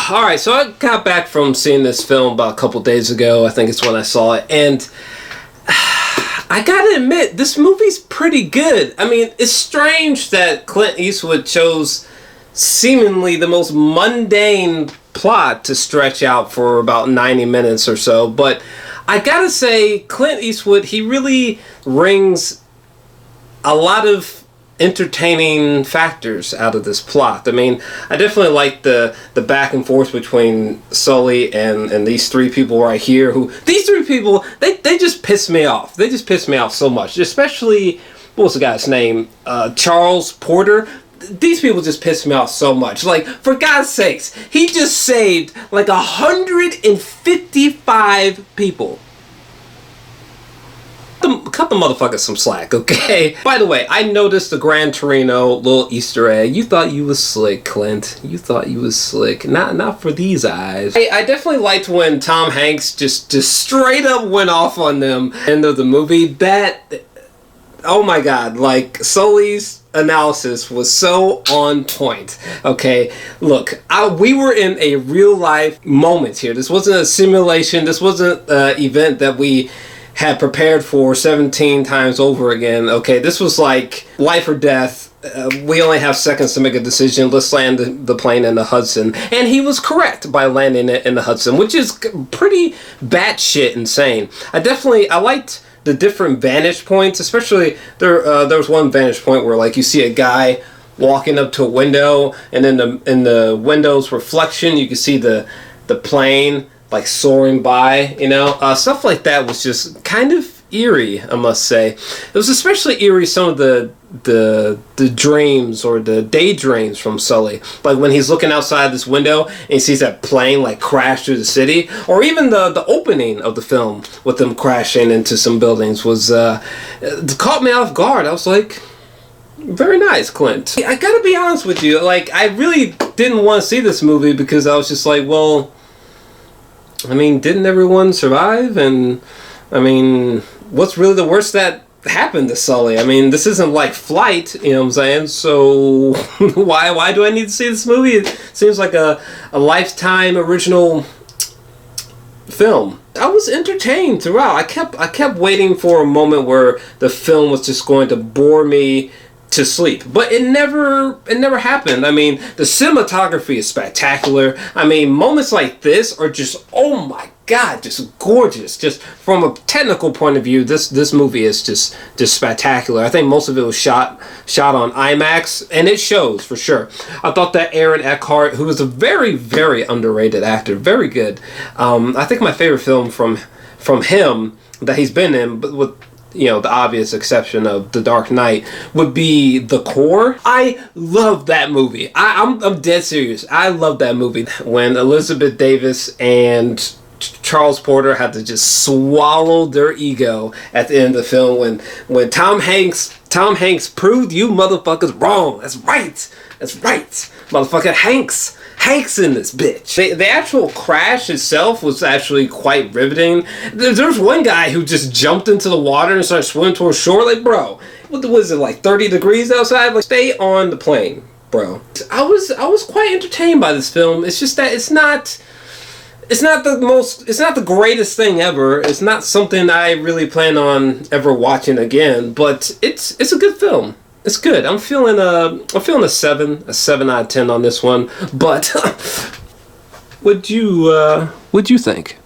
All right, so I got back from seeing this film about a couple days ago. I think it's when I saw it, and I gotta admit, this movie's pretty good. I mean, it's strange that Clint Eastwood chose seemingly the most mundane plot to stretch out for about 90 minutes or so, but I gotta say, Clint Eastwood, he really wrings a lot of entertaining factors out of this plot. I mean, I definitely like the back and forth between Sully and these three people right here. These three people, they just piss me off. They just piss me off so much. Especially, what was the guy's name? Charles Porter. These people just piss me off so much. Like, for God's sakes, he just saved like 155 people. Cut the motherfuckers some slack, okay? By the way, I noticed the Gran Torino little Easter egg. You thought you was slick, Clint. You thought you was slick. Not for these eyes. I definitely liked when Tom Hanks just straight up went off on them. End of the movie. That, oh my God, like Sully's analysis was so on point. Okay, look, we were in a real life moment here. This wasn't a simulation. This wasn't an event that we had prepared for 17 times over again. Okay, this was like life or death. We only have seconds to make a decision. Let's land the plane in the Hudson. And he was correct by landing it in the Hudson, which is pretty batshit insane. I liked the different vantage points, especially there was one vantage point where like you see a guy walking up to a window, and then in the window's reflection you can see the plane like soaring by, you know, stuff like that was just kind of eerie, I must say. It was especially eerie, some of the dreams or the daydreams from Sully, like when he's looking outside this window and he sees that plane like crash through the city, or even the opening of the film with them crashing into some buildings was caught me off guard. I was like, very nice, Clint. I gotta be honest with you, like I really didn't want to see this movie because I was just like, well, I mean, didn't everyone survive? And, I mean, what's really the worst that happened to Sully? I mean, this isn't like Flight, you know what I'm saying? So, why do I need to see this movie? It seems like a Lifetime original film. I was entertained throughout. I kept waiting for a moment where the film was just going to bore me to sleep, but it never happened. I mean, the cinematography is spectacular. I mean, moments like this are just, oh my God, just gorgeous. Just from a technical point of view, this movie is just spectacular. I think most of it was shot on IMAX, and it shows for sure. I thought that Aaron Eckhart, who is a very, very underrated actor, very good. I think my favorite film from him that he's been in, but with, you know, the obvious exception of The Dark Knight, would be The Core. I love that movie. I'm dead serious. I love that movie. When Elizabeth Davis and Charles Porter had to just swallow their ego at the end of the film when Tom Hanks proved you motherfuckers wrong. That's right. Motherfucker Hanks in this bitch. The actual crash itself was actually quite riveting. There's one guy who just jumped into the water and started swimming towards shore. Like, bro, what was it, like 30 degrees outside? Like, stay on the plane, bro. I was quite entertained by this film. It's just that it's not the greatest thing ever. It's not something I really plan on ever watching again, but it's a good film. It's good. I'm feeling a 7 out of 10 on this one. But what'd you think?